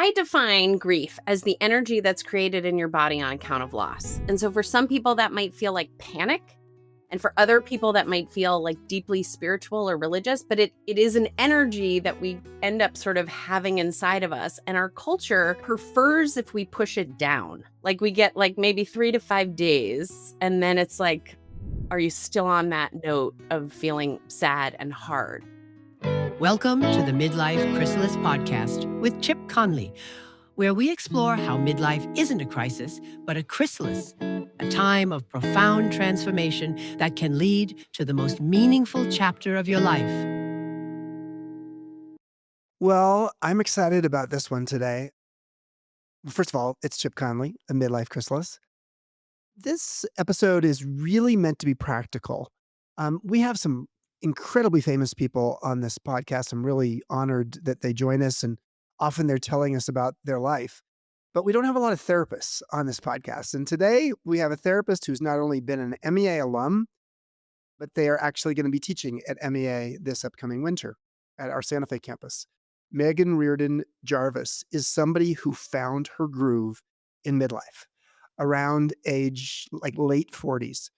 I define grief as the energy that's created in your body on account of loss. And so for some people, that might feel like panic. And for other people, that might feel like deeply spiritual or religious, but it is an energy that we end up sort of having inside of us. And our culture prefers if we push it down. Like we get like maybe 3 to 5 days. And then it's like, are you still on that note of feeling sad and hard? Welcome to the Midlife Chrysalis podcast with Chip Conley, where we explore how midlife isn't a crisis, but a chrysalis, a time of profound transformation that can lead to the most meaningful chapter of your life. Well, I'm excited about this one today. First of all, it's Chip Conley, a midlife chrysalis. This episode is really meant to be practical. We have some incredibly famous people on this podcast. I'm really honored that they join us, and often they're telling us about their life. But we don't have a lot of therapists on this podcast. And today we have a therapist who's not only been an MEA alum, but they are actually going to be teaching at MEA this upcoming winter at our Santa Fe campus. Meghan Jarvis is somebody who found her groove in midlife around age like late 40s.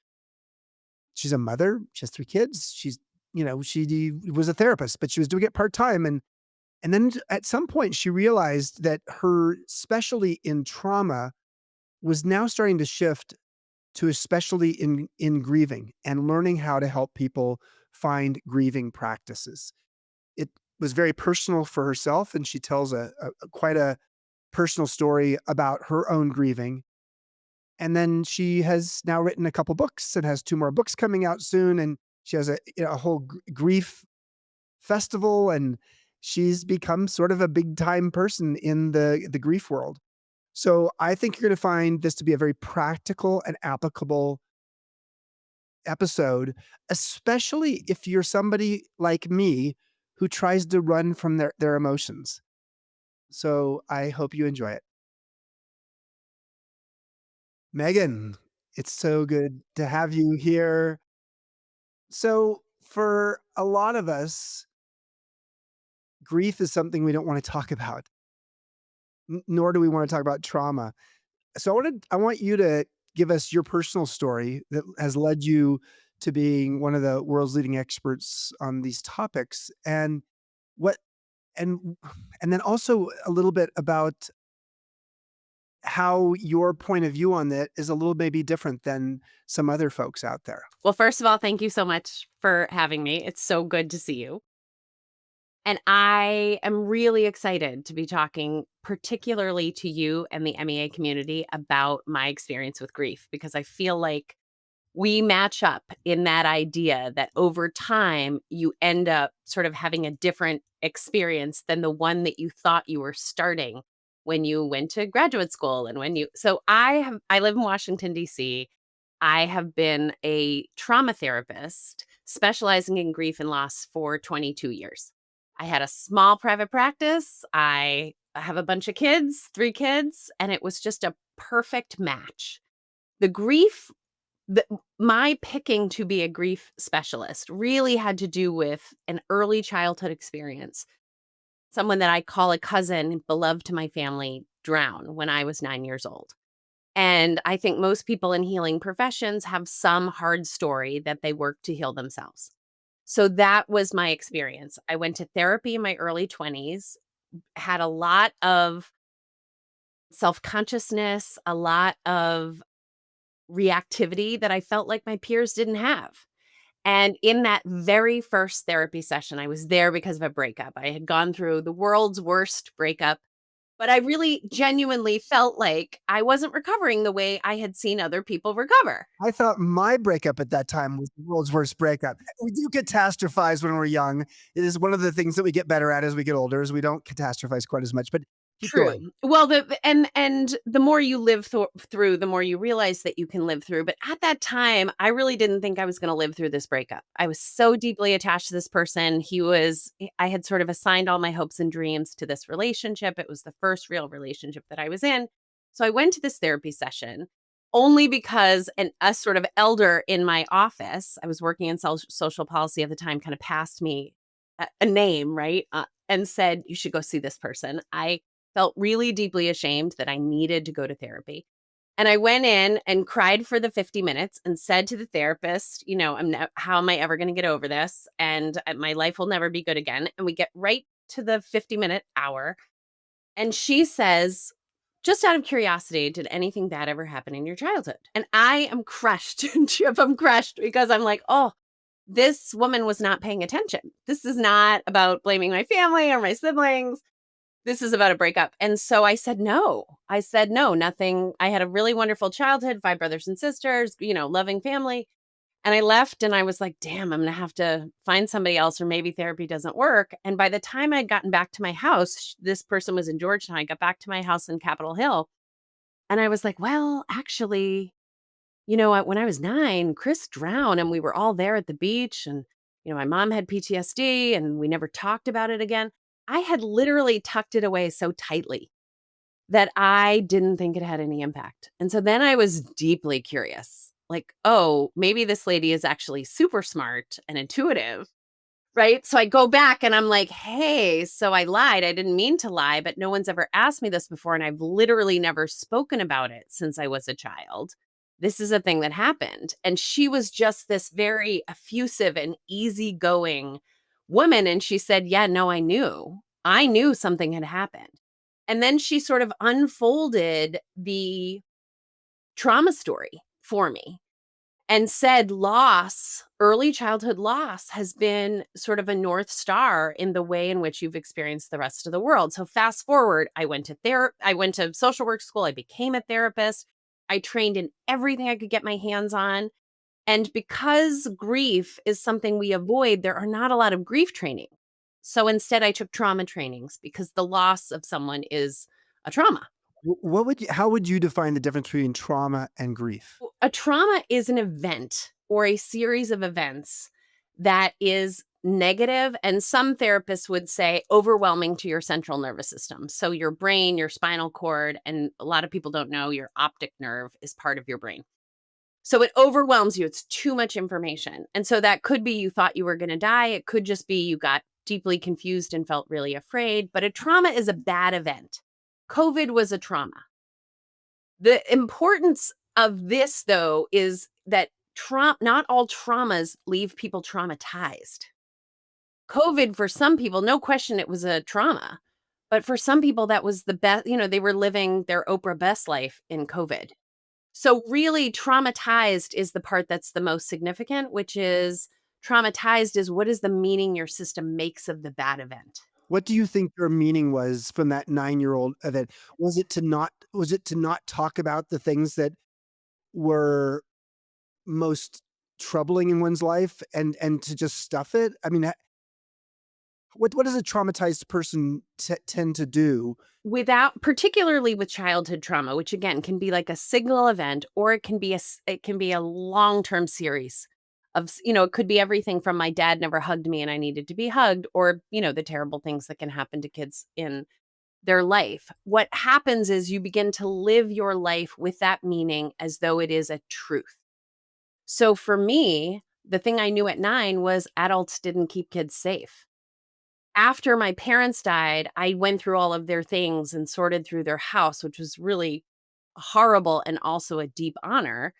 She's a mother, she has 3 kids. She was a therapist, but she was doing it part-time. And then at some point she realized that her specialty in trauma was now starting to shift to a specialty in grieving and learning how to help people find grieving practices. It was very personal for herself, and she tells quite a personal story about her own grieving. And then she has now written a couple books and has 2 more books coming out soon, and she has a whole grief festival, and she's become sort of a big time person in the grief world. So I think you're gonna find this to be a very practical and applicable episode, especially if you're somebody like me who tries to run from their emotions. So I hope you enjoy it. Megan, it's so good to have you here. So for a lot of us, grief is something we don't want to talk about, nor do we want to talk about trauma. So I want you to give us your personal story that has led you to being one of the world's leading experts on these topics, and what and and then also a little bit about how your point of view on that is a little maybe different than some other folks out there. Well, first of all, thank you so much for having me. It's so good to see you. And I am really excited to be talking particularly to you and the MEA community about my experience with grief, because I feel like we match up in that idea that over time you end up sort of having a different experience than the one that you thought you were starting when you went to graduate school. And I live in Washington, D.C. I have been a trauma therapist specializing in grief and loss for 22 years. I had a small private practice. I have a bunch of kids, 3 kids, and it was just a perfect match. The grief, my picking to be a grief specialist really had to do with an early childhood experience. Someone that I call a cousin, beloved to my family, drowned when I was 9 years old. And I think most people in healing professions have some hard story that they work to heal themselves. So that was my experience. I went to therapy in my early 20s, had a lot of self-consciousness, a lot of reactivity that I felt like my peers didn't have. And in that very first therapy session, I was there because of a breakup. I had gone through the world's worst breakup, but I really genuinely felt like I wasn't recovering the way I had seen other people recover. I thought my breakup at that time was the world's worst breakup. We do catastrophize when we're young. It is one of the things that we get better at as we get older, is we don't catastrophize quite as much, but keep True. going. Well, and the more you live through, the more you realize that you can live through. But at that time, I really didn't think I was going to live through this breakup. I was so deeply attached to this person. I had sort of assigned all my hopes and dreams to this relationship. It was the first real relationship that I was in. So I went to this therapy session only because a sort of elder in my office, I was working in social policy at the time, kind of passed me a name, right? And said, you should go see this person. I felt really deeply ashamed that I needed to go to therapy. And I went in and cried for the 50 minutes and said to the therapist, how am I ever going to get over this? And my life will never be good again. And we get right to the 50-minute hour. And she says, just out of curiosity, did anything bad ever happen in your childhood? And I am crushed. Chip, I'm crushed because I'm like, oh, this woman was not paying attention. This is not about blaming my family or my siblings. This is about a breakup. And so I said, no. I said, no, nothing. I had a really wonderful childhood, 5 brothers and sisters, loving family. And I left and I was like, damn, I'm going to have to find somebody else or maybe therapy doesn't work. And by the time I'd gotten back to my house, this person was in Georgetown. I got back to my house in Capitol Hill and I was like, well, actually, you know what? When I was 9, Chris drowned and we were all there at the beach and, my mom had PTSD and we never talked about it again. I had literally tucked it away so tightly that I didn't think it had any impact. And so then I was deeply curious, like, oh, maybe this lady is actually super smart and intuitive. Right? So I go back and I'm like, "Hey, so I lied. I didn't mean to lie, but no one's ever asked me this before, and I've literally never spoken about it since I was a child. This is a thing that happened." And she was just this very effusive and easygoing woman, and she said, "Yeah, no, I knew. I knew something had happened." And then she sort of unfolded the trauma story for me and said early childhood loss has been sort of a North Star in the way in which you've experienced the rest of the world. So fast forward, I went to social work school, I became a therapist, I trained in everything I could get my hands on. And because grief is something we avoid, there are not a lot of grief training. So instead I took trauma trainings because the loss of someone is a trauma. How would you define the difference between trauma and grief? A trauma is an event or a series of events that is negative, and some therapists would say overwhelming to your central nervous system. So, your brain, your spinal cord, and a lot of people don't know your optic nerve is part of your brain. So, it overwhelms you. It's too much information. And so, that could be you thought you were going to die. It could just be you got deeply confused and felt really afraid. But a trauma is a bad event. COVID was a trauma. The importance of this, though, is that not all traumas leave people traumatized. COVID, for some people, no question, it was a trauma. But for some people, that was the best, they were living their Oprah best life in COVID. So, really, traumatized is the part that's the most significant, which is traumatized is what is the meaning your system makes of the bad event. What do you think your meaning was from that 9-year-old event? Was it to not talk about the things that were most troubling in one's life and to just stuff it? I mean, what does a traumatized person tend to do? Without particularly with childhood trauma, which again can be like a single event or it can be a long-term series it could be everything from my dad never hugged me and I needed to be hugged or, the terrible things that can happen to kids in their life. What happens is you begin to live your life with that meaning as though it is a truth. So for me, the thing I knew at 9 was adults didn't keep kids safe. After my parents died, I went through all of their things and sorted through their house, which was really horrible and also a deep honor.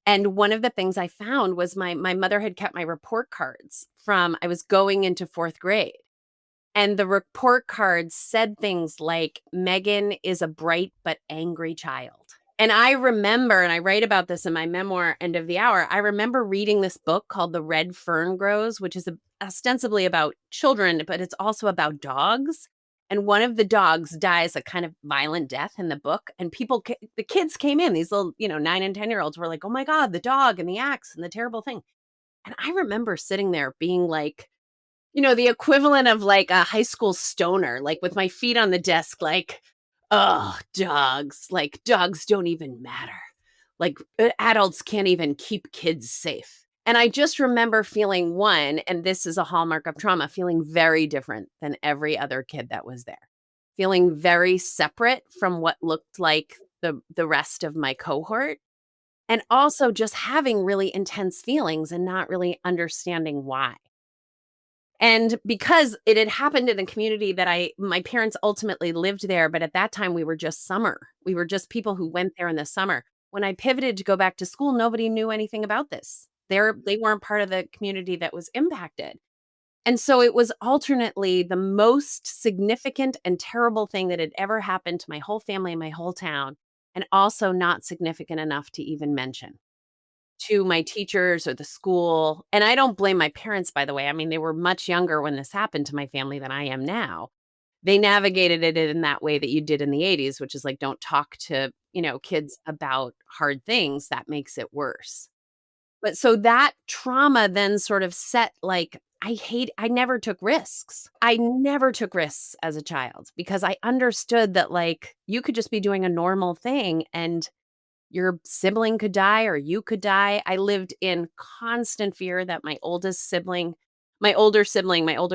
And one of the things I found was my mother had kept my report cards from I was going into 4th grade. And the report cards said things like, "Meghan is a bright but angry child." And I remember, and I write about this in my memoir, End of the Hour, I remember reading this book called The Red Fern Grows, which is ostensibly about children, but it's also about dogs. And one of the dogs dies a kind of violent death in the book. And the kids came in, these little, 9 and 10-year-olds were like, "Oh my God, the dog and the axe and the terrible thing." And I remember sitting there being like, the equivalent of like a high school stoner, like with my feet on the desk, like, "Oh, dogs, like dogs don't even matter. Like adults can't even keep kids safe." And I just remember feeling and this is a hallmark of trauma, feeling very different than every other kid that was there. Feeling very separate from what looked like the rest of my cohort. And also just having really intense feelings and not really understanding why. And because it had happened in a community that my parents ultimately lived there, but at that time we were just summer. We were just people who went there in the summer. When I pivoted to go back to school, nobody knew anything about this. They weren't part of the community that was impacted. And so it was alternately the most significant and terrible thing that had ever happened to my whole family and my whole town, and also not significant enough to even mention to my teachers or the school. And I don't blame my parents, by the way. I mean, they were much younger when this happened to my family than I am now. They navigated it in that way that you did in the 80s, which is like, don't talk to, kids about hard things. That makes it worse. But so that trauma then sort of set like, I never took risks. I never took risks as a child because I understood that like you could just be doing a normal thing and your sibling could die or you could die. I lived in constant fear that my older sibling, my older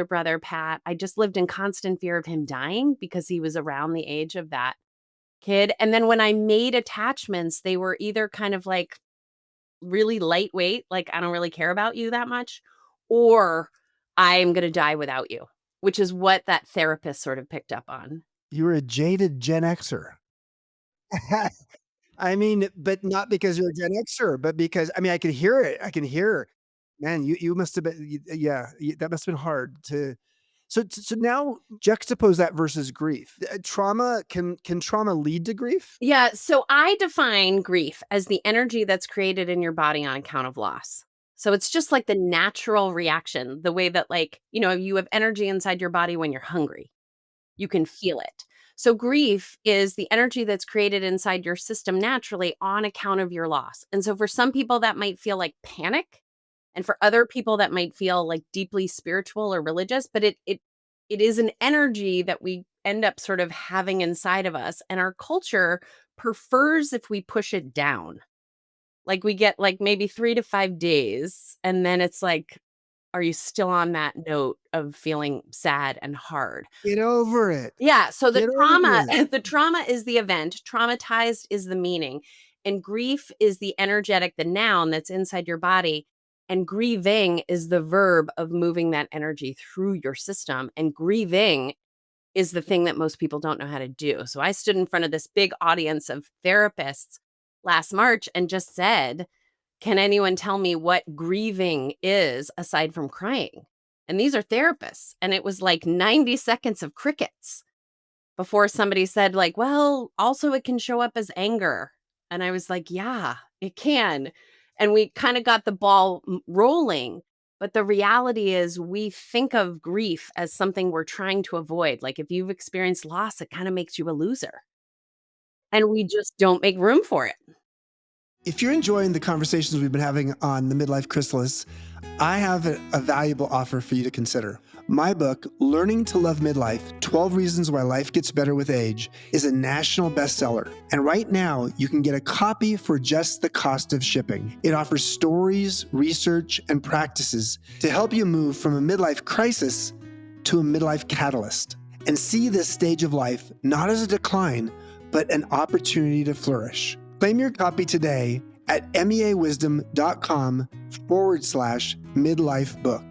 brother, Pat, I just lived in constant fear of him dying because he was around the age of that kid. And then when I made attachments, they were either kind of like really lightweight, like I don't really care about you that much, or I'm going to die without you, which is what that therapist sort of picked up on. You were a jaded Gen Xer. I mean, but not because you're a Gen Xer, but because I mean, I can hear it. I can hear, man, you must have been, yeah, that must have been hard to. So now juxtapose that versus grief. Trauma can trauma lead to grief? Yeah, so I define grief as the energy that's created in your body on account of loss. So it's just like the natural reaction, the way that like, you have energy inside your body when you're hungry. You can feel it. So grief is the energy that's created inside your system naturally on account of your loss. And so for some people that might feel like panic, and for other people that might feel like deeply spiritual or religious, but it is an energy that we end up sort of having inside of us, and our culture prefers if we push it down. Like we get like maybe 3 to 5 days and then it's like, are you still on that note of feeling sad and hard? Get over it. Yeah, so the Get over trauma it. the trauma is the event, traumatized is the meaning, and grief is the energetic, the noun that's inside your body, and grieving is the verb of moving that energy through your system, and grieving is the thing that most people don't know how to do. So I stood in front of this big audience of therapists last March and just said, "Can anyone tell me what grieving is aside from crying?" And these are therapists, and it was like 90 seconds of crickets before somebody said like, "Well, also it can show up as anger." And I was like, "Yeah, it can." And we kind of got the ball rolling. But the reality is we think of grief as something we're trying to avoid. Like if you've experienced loss, it kind of makes you a loser. And we just don't make room for it. If you're enjoying the conversations we've been having on the Midlife Chrysalis, I have a valuable offer for you to consider. My book, Learning to Love Midlife 12 Reasons Why Life Gets Better with Age, is a national bestseller. And right now, you can get a copy for just the cost of shipping. It offers stories, research, and practices to help you move from a midlife crisis to a midlife catalyst and see this stage of life not as a decline, but an opportunity to flourish. Claim your copy today at meawisdom.com/midlife book.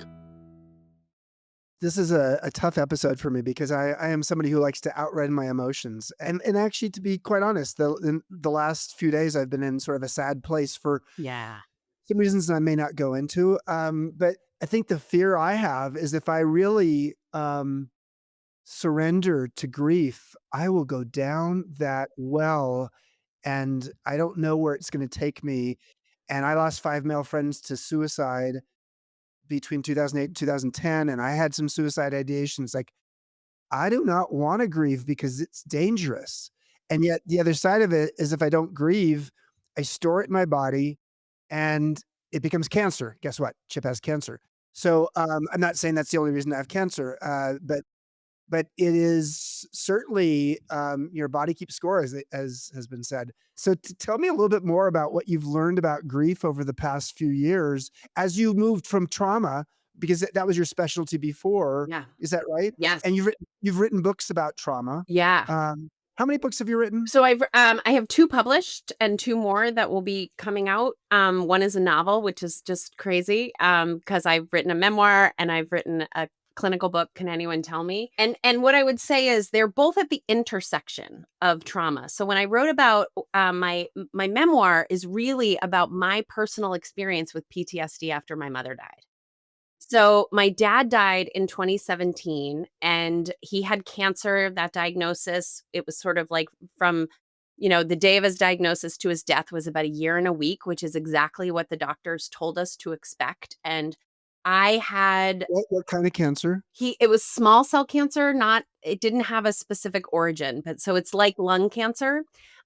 This is a tough episode for me because I am somebody who likes to outrun my emotions. And actually, to be quite honest, in the last few days, I've been in sort of a sad place for Yeah. some reasons that I may not go into. But I think the fear I have is if I really surrender to grief, I will go down that well and I don't know where it's gonna take me. And I lost 5 male friends to suicide between 2008 and 2010, and I had some suicide ideations, like, I do not wanna grieve because it's dangerous. And yet the other side of it is if I don't grieve, I store it in my body and it becomes cancer. Guess what? Chip has cancer. So, I'm not saying that's the only reason I have cancer, but it is certainly, your body keeps score as has been said. So tell me a little bit more about what you've learned about grief over the past few years as you moved from trauma, because that was your specialty before. Yeah. Is that right? Yes. And you've written books about trauma. Yeah. How many books have you written? So I have 2 published and 2 more that will be coming out. One is a novel, which is just crazy, because 'cause I've written a memoir and I've written a clinical book, Can Anyone Tell Me? And what I would say is they're both at the intersection of trauma. So when I wrote about my memoir is really about my personal experience with PTSD after my mother died. So my dad died in 2017 and he had cancer. That diagnosis, it was sort of like from, the day of his diagnosis to his death was about a year and a week, which is exactly what the doctors told us to expect. And I had What kind of cancer? it was small cell cancer, not it didn't have a specific origin, but so it's like lung cancer.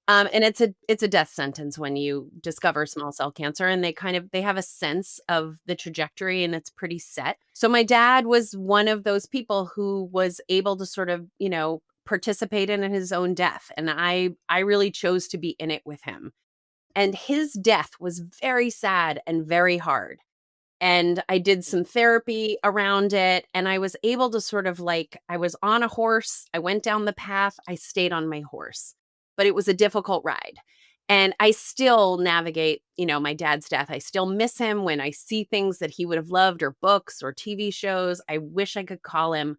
And it's a death sentence when you discover small cell cancer, and they have a sense of the trajectory and it's pretty set. So my dad was one of those people who was able to sort of, participate in his own death. And I really chose to be in it with him. And his death was very sad and very hard, and I did some therapy around it, and I was able to sort of I was on a horse, I went down the path, I stayed on my horse, but it was a difficult ride. And I still navigate, my dad's death. I still miss him when I see things that he would have loved, or books or TV shows. I wish I could call him,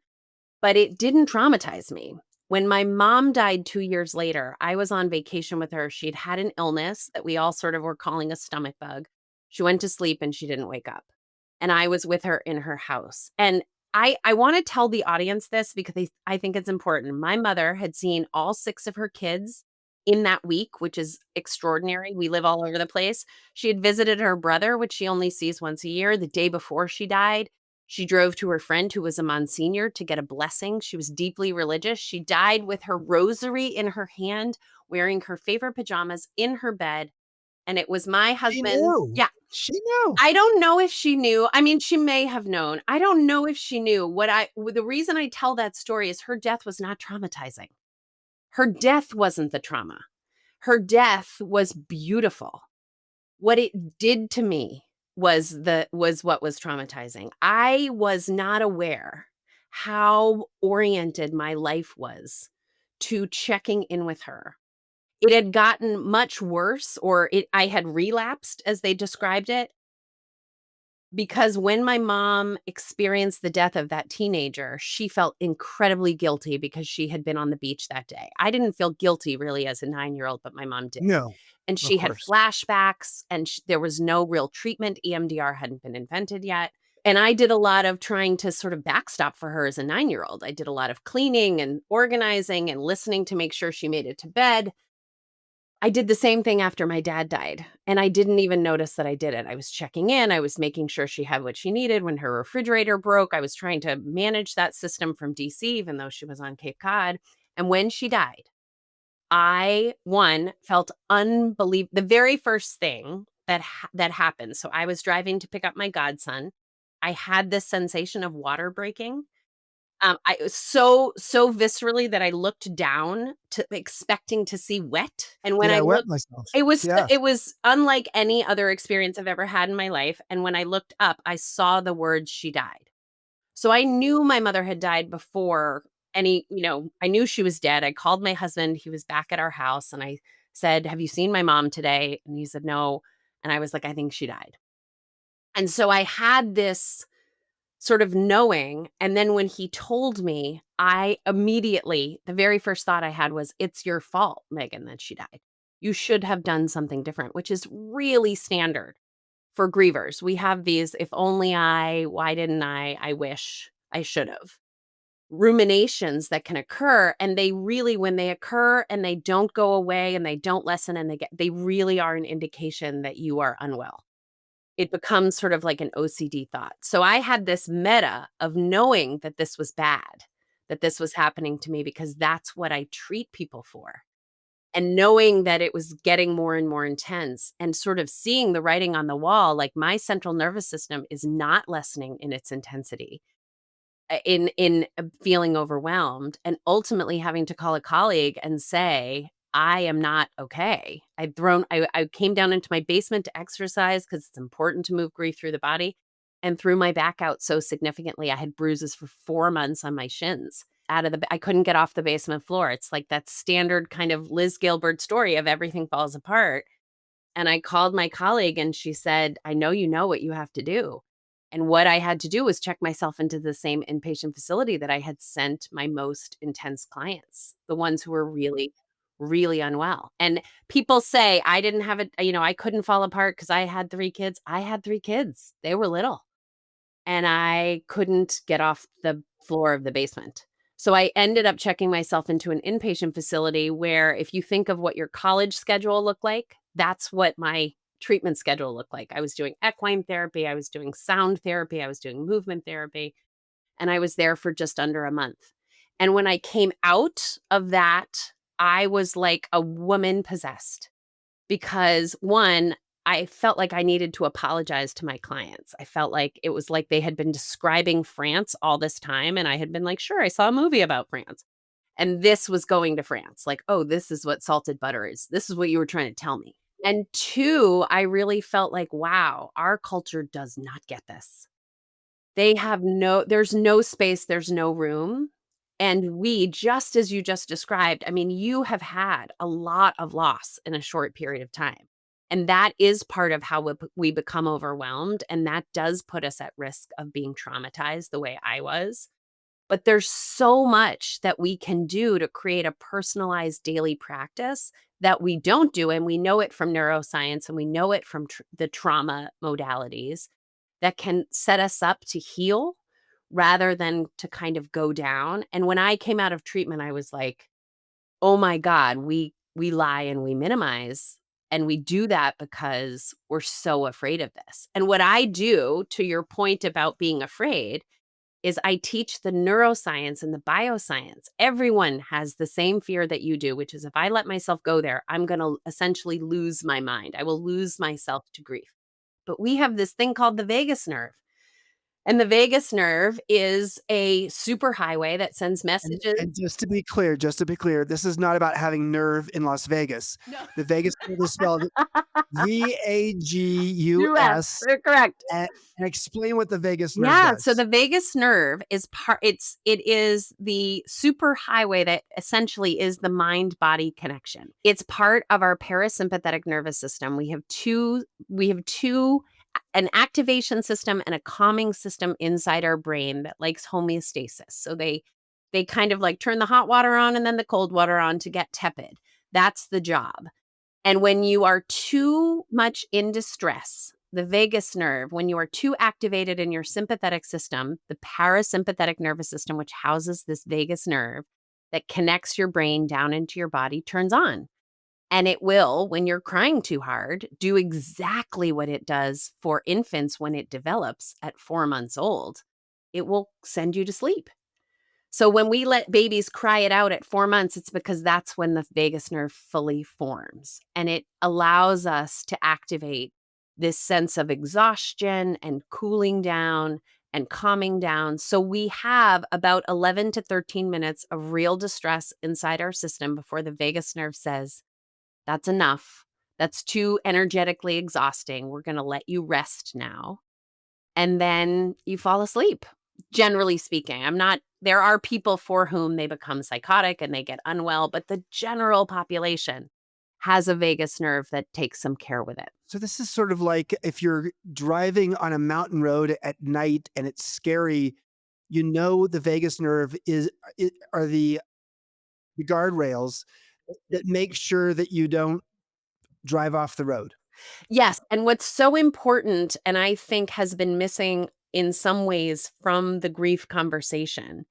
but it didn't traumatize me. When my mom died 2 years later, I was on vacation with her. She'd had an illness that we all sort of were calling a stomach bug. She went to sleep and she didn't wake up. And I was with her in her house. And I wanna tell the audience this because I think it's important. My mother had seen all 6 of her kids in that week, which is extraordinary. We live all over the place. She had visited her brother, which she only sees once a year, the day before she died. She drove to her friend who was a Monsignor to get a blessing. She was deeply religious. She died with her rosary in her hand, wearing her favorite pajamas in her bed, and it was my She husband. knew. Yeah. She knew. I don't know if she knew. I mean, she may have known. I don't know if she knew. The reason I tell that story is her death was not traumatizing. Her death wasn't the trauma. Her death was beautiful. What it did to me was what was traumatizing. I was not aware how oriented my life was to checking in with her. It had gotten much worse, or I had relapsed as they described it, because when my mom experienced the death of that teenager, she felt incredibly guilty because she had been on the beach that day. I didn't feel guilty really as a 9-year-old, but my mom did. No, And of she had course. flashbacks, and there was no real treatment. EMDR hadn't been invented yet. And I did a lot of trying to sort of backstop for her as a 9-year-old. I did a lot of cleaning and organizing and listening to make sure she made it to bed. I did the same thing after my dad died, and I didn't even notice that I did it. I was checking in, I was making sure she had what she needed when her refrigerator broke. I was trying to manage that system from DC, even though she was on Cape Cod. And when she died, I, one, felt the very first thing that happened. So I was driving to pick up my godson. I had this sensation of water breaking. I it was so viscerally that I looked down to expecting to see wet, and when Yeah, I I wet looked, myself. it was Yeah. it was unlike any other experience I've ever had in my life, and when I looked up, I saw the words, "She died." So I knew my mother had died before I knew she was dead. I called my husband, he was back at our house, and I said, "Have you seen my mom today?" And he said, "No." And I was like, "I think she died." And so I had this sort of knowing, and then when he told me, I immediately the very first thought I had was, "It's your fault, Megan, that she died. You should have done something different," which is really standard for grievers. We have these, "If only I, why didn't I wish I should have." Ruminations that can occur, and they really when they occur and they don't go away and they don't lessen and they really are an indication that you are unwell. It becomes sort of like an OCD thought. So I had this meta of knowing that this was bad, that this was happening to me because that's what I treat people for. And knowing that it was getting more and more intense and sort of seeing the writing on the wall, like my central nervous system is not lessening in its intensity, feeling overwhelmed, and ultimately having to call a colleague and say, "I am not okay." I came down into my basement to exercise because it's important to move grief through the body, and threw my back out so significantly, I had bruises for 4 months on my shins. I couldn't get off the basement floor. It's like that standard kind of Liz Gilbert story of everything falls apart, and I called my colleague and she said, "I know you know what you have to do." And what I had to do was check myself into the same inpatient facility that I had sent my most intense clients, the ones who were really, really unwell. And people say I didn't have it, I couldn't fall apart because I had 3 kids. I had 3 kids. They were little and I couldn't get off the floor of the basement. So I ended up checking myself into an inpatient facility where if you think of what your college schedule looked like, that's what my treatment schedule looked like. I was doing equine therapy, I was doing sound therapy, I was doing movement therapy, and I was there for just under a month. And when I came out of that, I was like a woman possessed because one, I felt like I needed to apologize to my clients. I felt like it was like they had been describing France all this time, and I had been like, "Sure, I saw a movie about France." And this was going to France, like, "Oh, this is what salted butter is. This is what you were trying to tell me." And 2, I really felt like, wow, our culture does not get this. There's no space, there's no room. And we, just as you just described, I mean, you have had a lot of loss in a short period of time. And that is part of how we become overwhelmed. And that does put us at risk of being traumatized the way I was. But there's so much that we can do to create a personalized daily practice that we don't do. And we know it from neuroscience and we know it from the trauma modalities that can set us up to heal rather than to kind of go down. And when I came out of treatment, I was like, "Oh my God, we lie and we minimize. And we do that because we're so afraid of this." And what I do, to your point about being afraid, is I teach the neuroscience and the bioscience. Everyone has the same fear that you do, which is if I let myself go there, I'm going to essentially lose my mind. I will lose myself to grief. But we have this thing called the vagus nerve. And the vagus nerve is a superhighway that sends messages. And just to be clear, this is not about having nerve in Las Vegas. No. The Vegas nerve is spelled US, VAGUS, you're correct. and explain what the vagus nerve Yeah, so does. the vagus nerve is it is the superhighway that essentially is the mind-body connection. It's part of our parasympathetic nervous system. We have two an activation system and a calming system inside our brain that likes homeostasis. So they kind of like turn the hot water on and then the cold water on to get tepid. That's the job. And when you are too much in distress, the vagus nerve, when you are too activated in your sympathetic system, the parasympathetic nervous system, which houses this vagus nerve that connects your brain down into your body, turns on. And it will, when you're crying too hard, do exactly what it does for infants when it develops at 4 months old. It will send you to sleep. So when we let babies cry it out at 4 months, it's because that's when the vagus nerve fully forms, and it allows us to activate this sense of exhaustion and cooling down and calming down. So we have about 11 to 13 minutes of real distress inside our system before the vagus nerve says, "That's enough. That's too energetically exhausting. We're gonna let you rest now." And then you fall asleep, generally speaking. There are people for whom they become psychotic and they get unwell, but the general population has a vagus nerve that takes some care with it. So this is sort of like if you're driving on a mountain road at night and it's scary, the vagus nerve are the guardrails that make sure that you don't drive off the road. Yes, and what's so important, and I think has been missing in some ways from the grief conversation,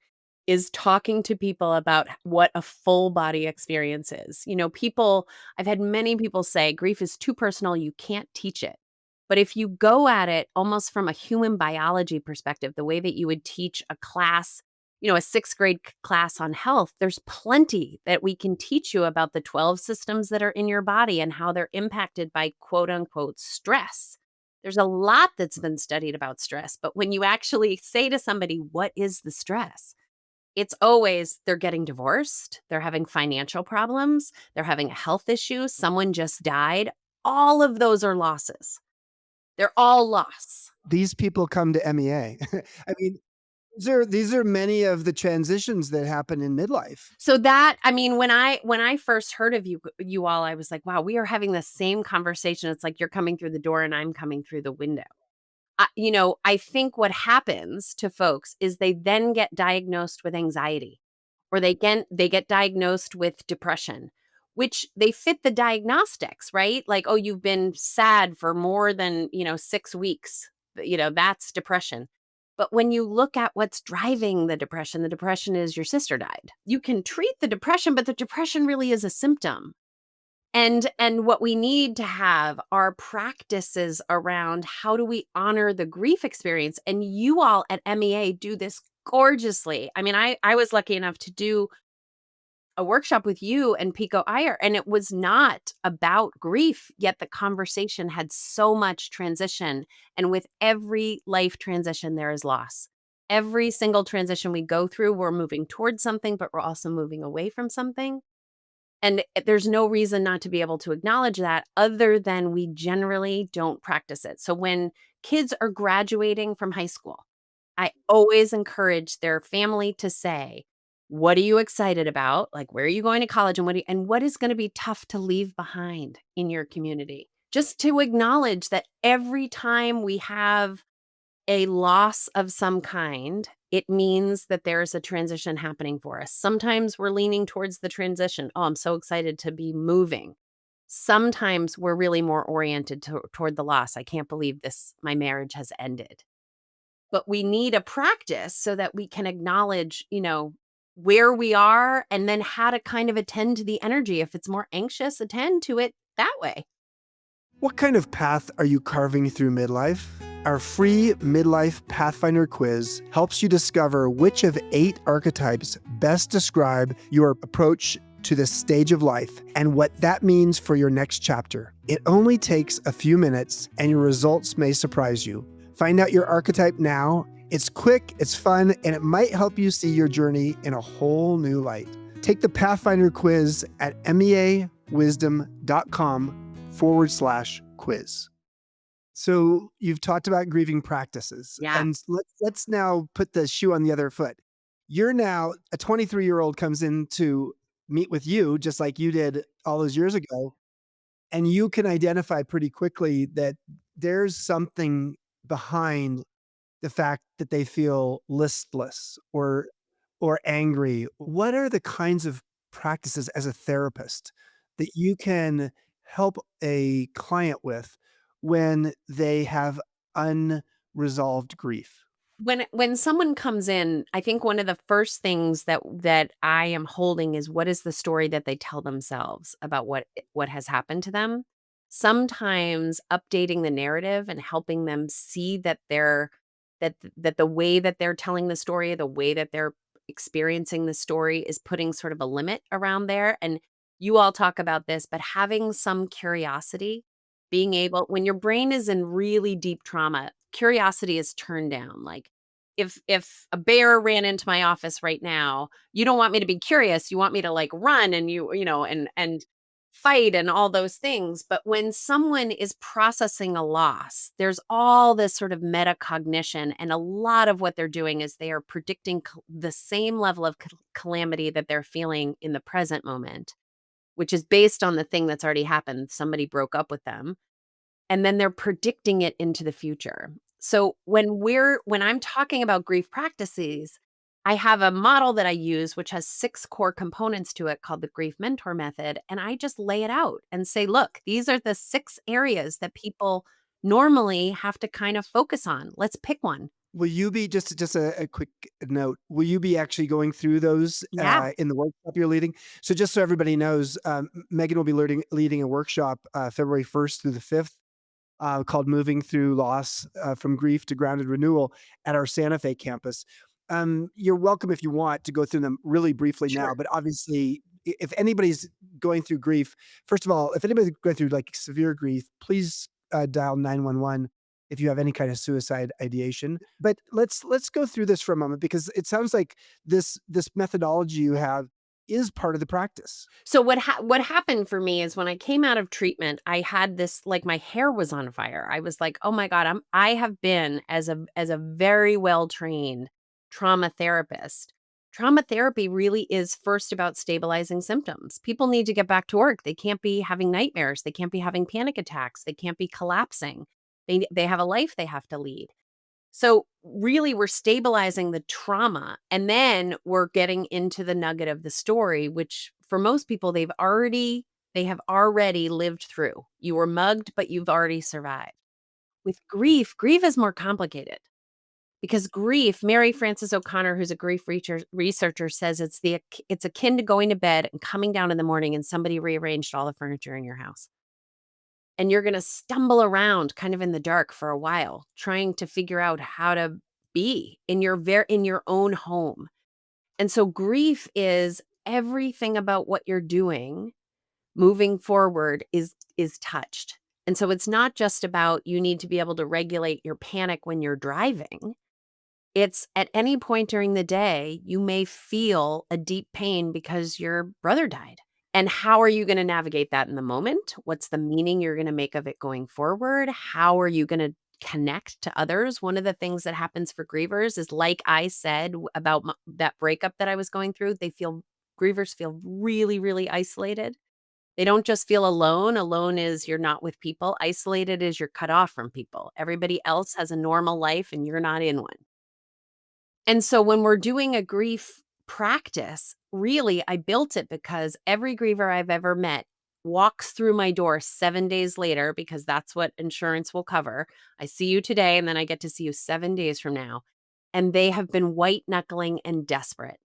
is talking to people about what a full body experience is. I've had many people say grief is too personal, you can't teach it. But if you go at it almost from a human biology perspective, the way that you would teach a class, a sixth grade class on health, there's plenty that we can teach you about the 12 systems that are in your body and how they're impacted by quote unquote stress. There's a lot that's been studied about stress, but when you actually say to somebody, "What is the stress?" It's always they're getting divorced, they're having financial problems, they're having a health issue, someone just died. All of those are losses. They're all loss. These people come to MEA. I mean, these are many of the transitions that happen in midlife. So when I first heard of you all, I was like, wow, we are having the same conversation. It's like you're coming through the door and I'm coming through the window. I think what happens to folks is they then get diagnosed with anxiety, or they get diagnosed with depression, which they fit the diagnostics, right? Like, "Oh, you've been sad for more than, 6 weeks." That's depression. But when you look at what's driving the depression is your sister died. You can treat the depression, but the depression really is a symptom. And what we need to have are practices around how do we honor the grief experience, and you all at MEA do this gorgeously. I mean, I was lucky enough to do a workshop with you and Pico Iyer, and it was not about grief, yet the conversation had so much transition, and with every life transition, there is loss. Every single transition we go through, we're moving towards something, but we're also moving away from something. And there's no reason not to be able to acknowledge that other than we generally don't practice it. So when kids are graduating from high school, I always encourage their family to say, "What are you excited about? Like, where are you going to college, and what is gonna be tough to leave behind in your community?" Just to acknowledge that every time we have a loss of some kind, it means that there's a transition happening for us. Sometimes we're leaning towards the transition. "Oh, I'm so excited to be moving." Sometimes we're really more oriented toward the loss. "I can't believe this, my marriage has ended." But we need a practice so that we can acknowledge, where we are, and then how to kind of attend to the energy. If it's more anxious, attend to it that way. What kind of path are you carving through midlife? Our free Midlife Pathfinder quiz helps you discover which of 8 archetypes best describe your approach to this stage of life and what that means for your next chapter. It only takes a few minutes and your results may surprise you. Find out your archetype now. It's quick, it's fun, and it might help you see your journey in a whole new light. Take the Pathfinder quiz at meawisdom.com/quiz. So you've talked about grieving practices, Yeah. and let's now put the shoe on the other foot. You're now a 23-year-old comes in to meet with you, just like you did all those years ago, and you can identify pretty quickly that there's something behind the fact that they feel listless or angry. What are the kinds of practices as a therapist that you can help a client with when they have unresolved grief? When someone comes in, I think one of the first things that I am holding is what is the story that they tell themselves about what has happened to them. Sometimes updating the narrative and helping them see that the way that they're telling the story, the way that they're experiencing the story is putting sort of a limit around there. And you all talk about this, but having some curiosity, being able when your brain is in really deep trauma, curiosity is turned down. Like, if a bear ran into my office right now, you don't want me to be curious, you want me to, like, run, and and fight and all those things. But when someone is processing a loss, there's all this sort of metacognition, and a lot of what they're doing is they are predicting the same level of calamity that they're feeling in the present moment, which is based on the thing that's already happened. Somebody broke up with them, and then they're predicting it into the future. So when I'm talking about grief practices, I have a model that I use which has 6 core components to it called the grief mentor method, and I just lay it out and say, "Look, these are the 6 areas that people normally have to kind of focus on. Let's pick one." Will you be just a quick note, will you be actually going through those, Yeah, in the workshop you're leading? So just so everybody knows, Megan will be leading a workshop, February 1st through the 5th, called Moving Through Loss, from Grief to Grounded Renewal at our Santa Fe campus. You're welcome if you want to go through them really briefly sure. now, but obviously, if anybody's going through grief, first of all, if anybody's going through like severe grief, please dial 911 if you have any kind of suicide ideation. But let's go through this for a moment because it sounds like this methodology you have is part of the practice. So what happened for me is when I came out of treatment, I had this, like, my hair was on fire. I was like, "Oh my god, I have been as a very well-trained trauma therapist." Trauma therapy really is first about stabilizing symptoms. People need to get back to work. They can't be having nightmares. They can't be having panic attacks. They can't be collapsing. They have a life they have to lead. So, really, we're stabilizing the trauma, and then we're getting into the nugget of the story, which for most people, they have already lived through. You were mugged, but you've already survived. With grief is more complicated because grief, Mary Frances O'Connor, who's a grief researcher, says it's akin to going to bed and coming down in the morning and somebody rearranged all the furniture in your house. And you're gonna stumble around kind of in the dark for a while, trying to figure out how to be in your own home. And so grief is everything about what you're doing moving forward is touched. And so it's not just about you need to be able to regulate your panic when you're driving. It's at any point during the day, you may feel a deep pain because your brother died. And how are you gonna navigate that in the moment? What's the meaning you're gonna make of it going forward? How are you gonna connect to others? One of the things that happens for grievers is, like I said about that breakup that I was going through, grievers feel really, really isolated. They don't just feel alone. Alone is you're not with people. Isolated is you're cut off from people. Everybody else has a normal life and you're not in one. And so when we're doing a grief practice, really, I built it because every griever I've ever met walks through my door 7 days later because that's what insurance will cover. I see you today and then I get to see you 7 days from now. And they have been white knuckling and desperate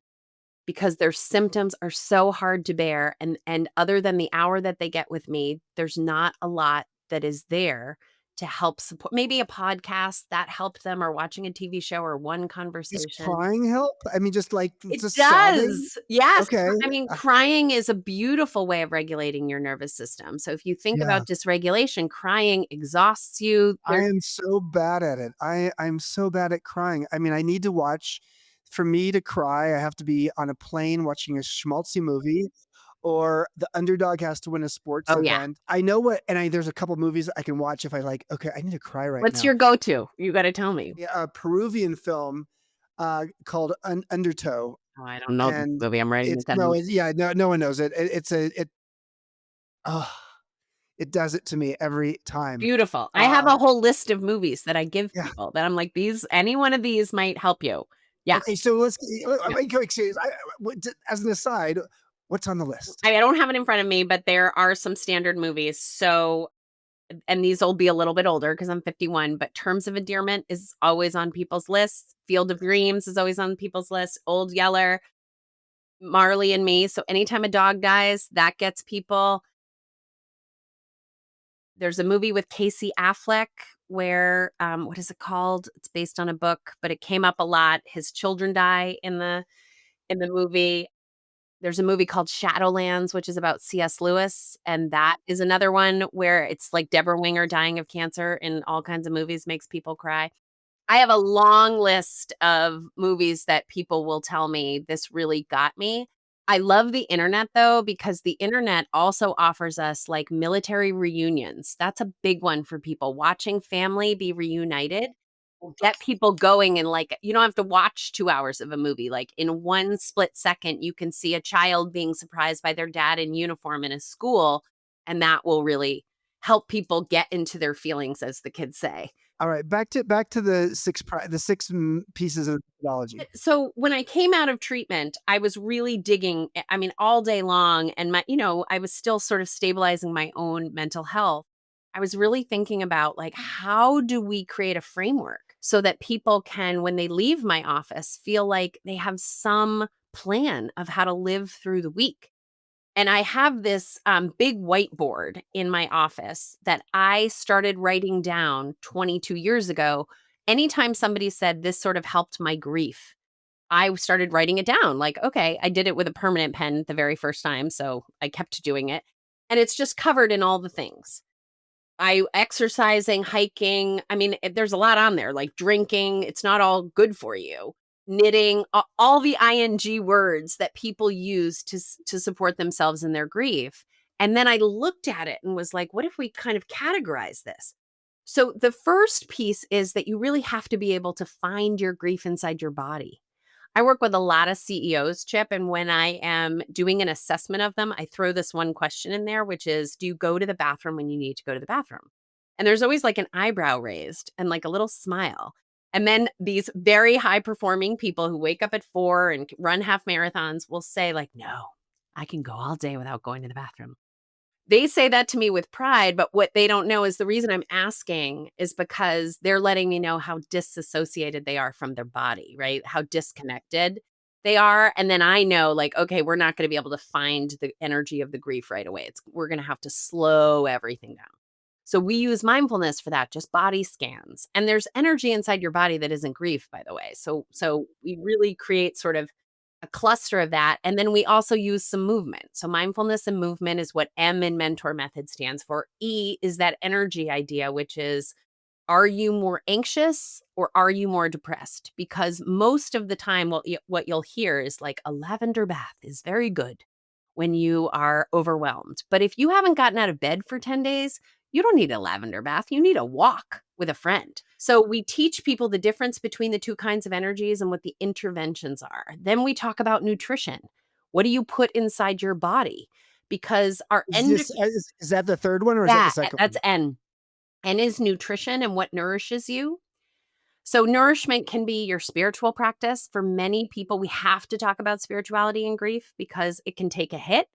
because their symptoms are so hard to bear, and other than the hour that they get with me, there's not a lot that is there to help support. Maybe a podcast that helped them, or watching a TV show, or one Does conversation. crying help? I mean, just like It just sobbing? does. Yes. Okay. I mean, Uh, crying is a beautiful way of regulating your nervous system. So if you think yeah. about dysregulation, crying exhausts you. I am so bad at it. I'm so bad at crying. I mean, I need to watch for me to cry, I have to be on a plane watching a schmaltzy movie, or the underdog has to win a sports Oh, yeah. event. I know what and I there's a couple movies I can watch if I like, "Okay, I need to cry right What's now." your go-to? You gotta tell me. Yeah, a Peruvian film, called Undertow, Oh, I don't know this and movie. I'm writing it's it down. no, it yeah, no one knows it. It's a it oh, it does it to me every time. Beautiful. I have a Um, whole list of movies that I give yeah. people that I'm like, "These any one of these might help you." Yeah, Okay, so let's I yeah. mean, quick serious. What as an aside, what's on the list? I don't have it in front of me, but there are some standard movies. So and these will be a little bit older because 'cause I'm 51, but Terms of Endearment is always on people's lists. Field of Dreams is always on people's list. Old Yeller, Marley and Me. So anytime a dog dies, that gets people. There's a movie with Casey Affleck where, what is it called? It's based on a book, but it came up a lot. His children die in the movie. There's a movie called Shadowlands, which is about C.S. Lewis, and that is another one where it's like Deborah Winger dying of cancer in all kinds of movies makes people cry. I have a long list of movies that people will tell me, "This really got me." I love the internet, though, because the internet also offers us, like, military reunions. That's a big one for people. Watching family be reunited will get people going, and, like, you don't have to watch 2 hours of a movie. Like, in one split second, you can see a child being surprised by their dad in uniform in a school, and that will really help people get into their feelings, as the kids say. Alright, back to the 6 pieces of methodology. So when I came out of treatment, I was really digging, I mean, all day long, and I was still sort of stabilizing my own mental health. I was really thinking about, like, how do we create a framework so that people can, when they leave my office, feel like they have some plan of how to live through the week. And I have this big whiteboard in my office that I started writing down 22 years ago. Anytime somebody said this sort of helped my grief, I started writing it down. Like, okay, I did it with a permanent pen the very first time. So I kept doing it. And it's just covered in all the things. I exercising, hiking. I mean, there's a lot on there, like drinking. It's not all good for you. Knitting, all the ing words that people use to support themselves in their grief. And then I looked at it and was like, what if we kind of categorize this? So the first piece is that you really have to be able to find your grief inside your body. I work with a lot of CEOs, Chip, and when I am doing an assessment of them, I throw this one question in there, which is, do you go to the bathroom when you need to go to the bathroom? And there's always like an eyebrow raised and like a little smile. And then these very high performing people who wake up at 4 and run half marathons will say like, "No, I can go all day without going to the bathroom." They say that to me with pride, but what they don't know is the reason I'm asking is because they're letting me know how disassociated they are from their body, right? How disconnected they are. And then I know, like, okay, we're not going to be able to find the energy of the grief right away. We're going to have to slow everything down. So we use mindfulness for that, just body scans. And there's energy inside your body that isn't grief, by the way. So we really create sort of a cluster of that. And then we also use some movement. So mindfulness and movement is what M in mentor method stands for. E is that energy idea, which is, are you more anxious or are you more depressed? Because most of the time, what you'll hear is like a lavender bath is very good when you are overwhelmed. But if you haven't gotten out of bed for 10 days, you don't need a lavender bath. You need a walk with a friend. So we teach people the difference between the two kinds of energies and what the interventions are. Then we talk about nutrition. What do you put inside your body? Because our Is this is that the third one or is that the second that's one? N. N is nutrition and what nourishes you. So, nourishment can be your spiritual practice. For many people, we have to talk about spirituality and grief because it can take a hit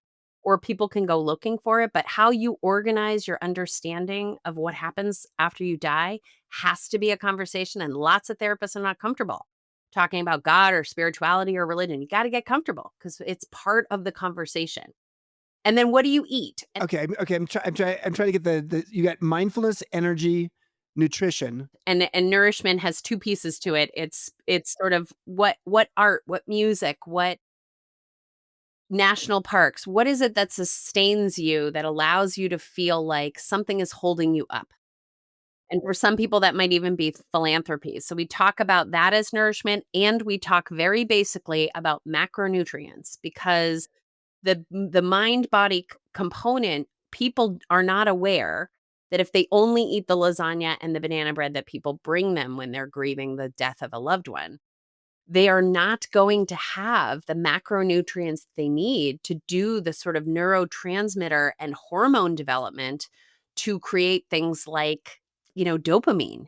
or people can go looking for it. But how you organize your understanding of what happens after you die has to be a conversation. And lots of therapists are not comfortable talking about God or spirituality or religion. You got to get comfortable because it's part of the conversation. And then what do you eat? Okay. I'm trying to get the you got mindfulness, energy, nutrition. And nourishment has 2 pieces to it. It's sort of what art, what music, what national parks, what is it that sustains you, that allows you to feel like something is holding you up? And for some people, that might even be philanthropy. So we talk about that as nourishment, and we talk very basically about macronutrients because the mind body component, people are not aware that if they only eat the lasagna and the banana bread that people bring them when they're grieving the death of a loved one, they are not going to have the macronutrients they need to do the sort of neurotransmitter and hormone development to create things like, dopamine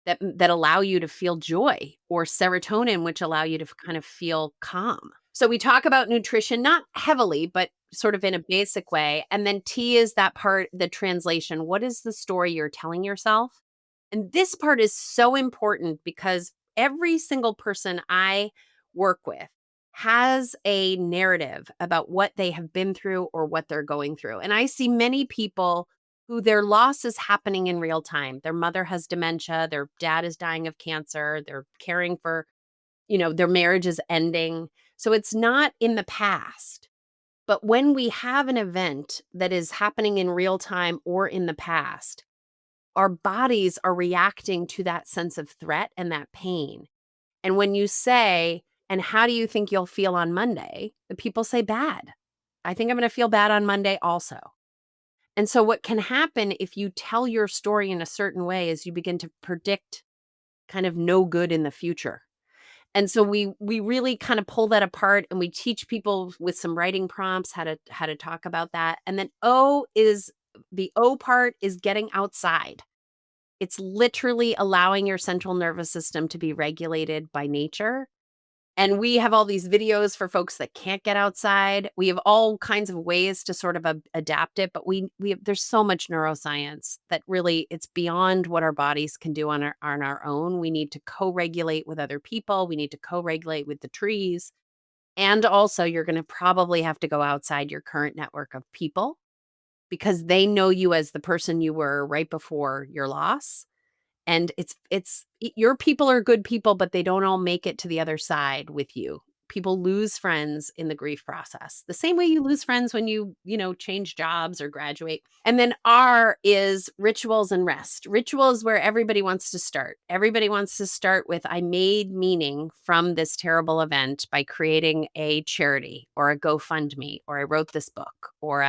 that allow you to feel joy, or serotonin, which allow you to kind of feel calm. So we talk about nutrition, not heavily, but sort of in a basic way. And then T is that part, the translation. What is the story you're telling yourself? And this part is so important because every single person I work with has a narrative about what they have been through or what they're going through. And I see many people who their loss is happening in real time. Their mother has dementia, their dad is dying of cancer, they're caring for, their marriage is ending. So it's not in the past. But when we have an event that is happening in real time or in the past, our bodies are reacting to that sense of threat and that pain. And when you say, "And how do you think you'll feel on Monday?" The people say, "Bad. I think I'm going to feel bad on Monday also." And so, what can happen if you tell your story in a certain way is you begin to predict kind of no good in the future. And so we really kind of pull that apart and we teach people with some writing prompts how to talk about that. And then the O part is getting outside. It's literally allowing your central nervous system to be regulated by nature. And we have all these videos for folks that can't get outside. We have all kinds of ways to sort of adapt it, but there's so much neuroscience that really it's beyond what our bodies can do on our own. We need to co-regulate with other people. We need to co-regulate with the trees. And also you're going to probably have to go outside your current network of people because they know you as the person you were right before your loss. And your people are good people, but they don't all make it to the other side with you. People lose friends in the grief process, the same way you lose friends when change jobs or graduate. And then R is rituals and rest. Rituals where everybody wants to start. Everybody wants to start with, I made meaning from this terrible event by creating a charity or a GoFundMe, or I wrote this book, or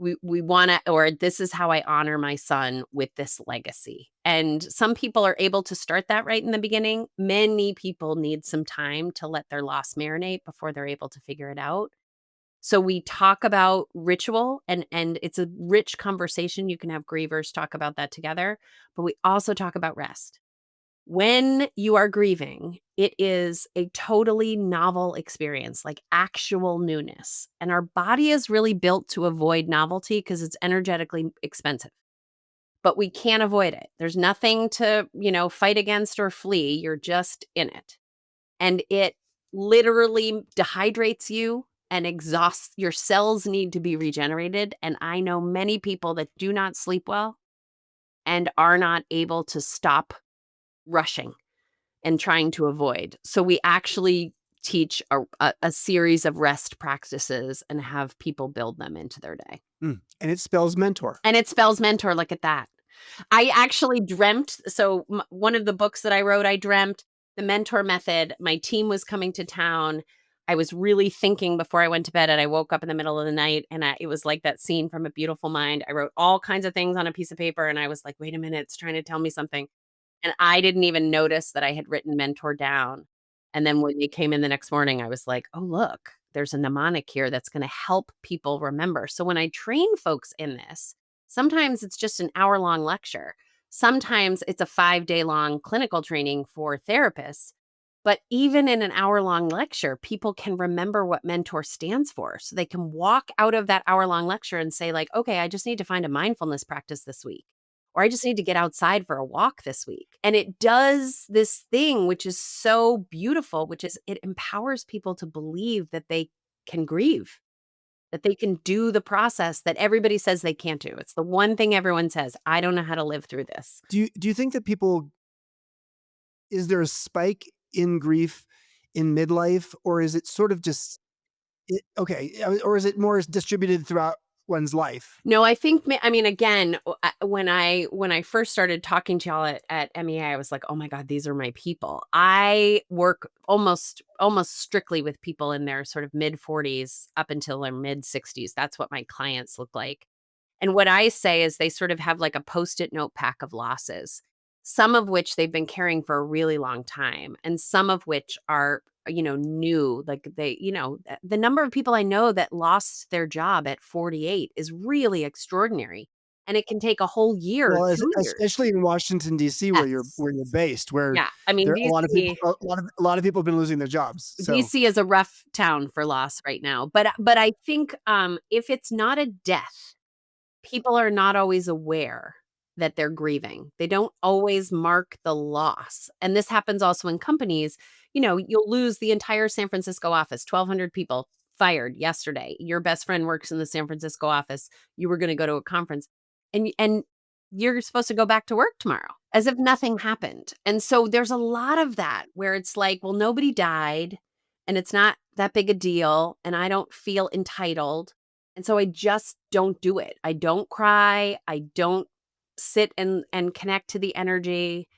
we want to, or this is how I honor my son with this legacy. And some people are able to start that right in the beginning. Many people need some time to let their loss marinate before they're able to figure it out. So we talk about ritual and it's a rich conversation. You can have grievers talk about that together, but we also talk about rest. When you are grieving, it is a totally novel experience, like actual newness. And our body is really built to avoid novelty because it's energetically expensive. But we can't avoid it. There's nothing to, fight against or flee. You're just in it. And it literally dehydrates you and exhausts your cells need to be regenerated. And I know many people that do not sleep well and are not able to stop rushing and trying to avoid. So we actually teach a series of rest practices and have people build them into their day. And it spells mentor. And it spells mentor, look at that. I actually dreamt so one of the books that I wrote, I dreamt the mentor method. My team was coming to town. I was really thinking before I went to bed, and I woke up in the middle of the night, and it was like that scene from A Beautiful Mind. I wrote all kinds of things on a piece of paper, and I was like, "Wait a minute, it's trying to tell me something." And I didn't even notice that I had written mentor down. And then when they came in the next morning, I was like, "Oh, look, there's a mnemonic here that's gonna help people remember." So when I train folks in this, sometimes it's just an hour-long lecture. Sometimes it's a 5-day-long clinical training for therapists. But even in an hour-long lecture, people can remember what mentor stands for. So they can walk out of that hour-long lecture and say like, "Okay, I just need to find a mindfulness practice this week." Or I just need to get outside for a walk this week. And it does this thing, which is so beautiful, which is it empowers people to believe that they can grieve, that they can do the process that everybody says they can't do. It's the one thing everyone says, I don't know how to live through this. Do you think that people is there a spike in grief in midlife, or is it sort of just or is it more distributed throughout one's life? No, I think I mean, again, when I first started talking to y'all at MEA, I was like, "Oh my god, these are my people." I work almost strictly with people in their sort of mid-40s up until their mid-60s. That's what my clients look like. And what I say is they sort of have like a Post-it note pack of losses, some of which they've been carrying for a really long time, and some of which are, new. Like the number of people I know that lost their job at 48 is really extraordinary. And it can take a whole year, Well, 2 years. especially in Washington, DC, where Yes. you're based, where Yeah. I mean, there a lot of people DC have been losing their jobs, so DC is a rough town for loss right now. But I think if it's not a death, people are not always aware that they're grieving. They don't always mark the loss. And this happens also in companies. You'll lose the entire San Francisco office, 1,200 people fired yesterday. Your best friend works in the San Francisco office. You were going to go to a conference and you're supposed to go back to work tomorrow as if nothing happened. And so there's a lot of that where it's like, well, nobody died and it's not that big a deal and I don't feel entitled and so I just don't do it. I don't cry. I don't sit and connect to the energy.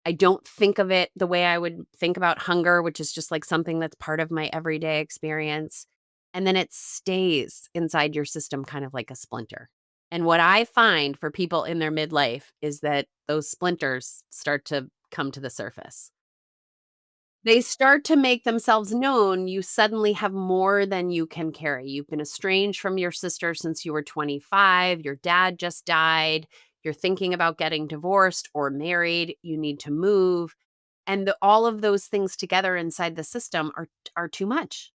I don't think of it the way I would think about hunger, which is just like something that's part of my everyday experience. And then it stays inside your system kind of like a splinter. And what I find for people in their midlife is that those splinters start to come to the surface. They start to make themselves known, you suddenly have more than you can carry. You've been estranged from your sister since you were 25, your dad just died, you're thinking about getting divorced or married, you need to move, and all of those things together inside the system are too much.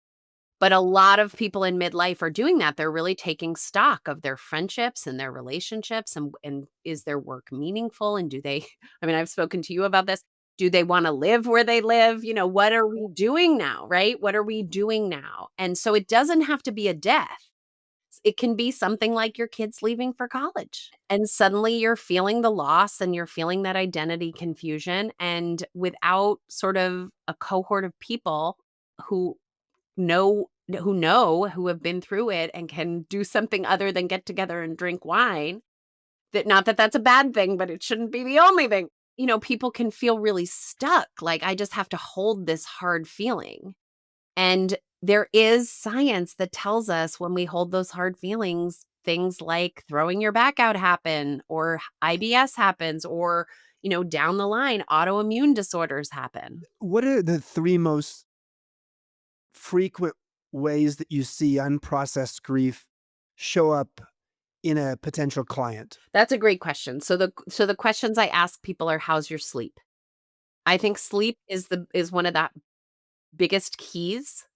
But a lot of people in midlife are doing that. They're really taking stock of their friendships and their relationships and is their work meaningful and do they I mean, I've spoken to you about this. Do they wanna live where they live? What are we doing now, right? What are we doing now? And so it doesn't have to be a death. It can be something like your kids leaving for college. And suddenly you're feeling the loss and you're feeling that identity confusion and without sort of a cohort of people who who have been through it and can do something other than get together and drink wine, that not that that's a bad thing, but it shouldn't be the only thing. People can feel really stuck, like, "I just have to hold this hard feeling." And there is science that tells us when we hold those hard feelings, things like throwing your back out happen or IBS happens or, down the line, autoimmune disorders happen. what are the 3 most frequent ways that you see unprocessed grief show up in a potential client? That's a great question. So the questions I ask people are, how's your sleep? I think sleep is one of the biggest keys.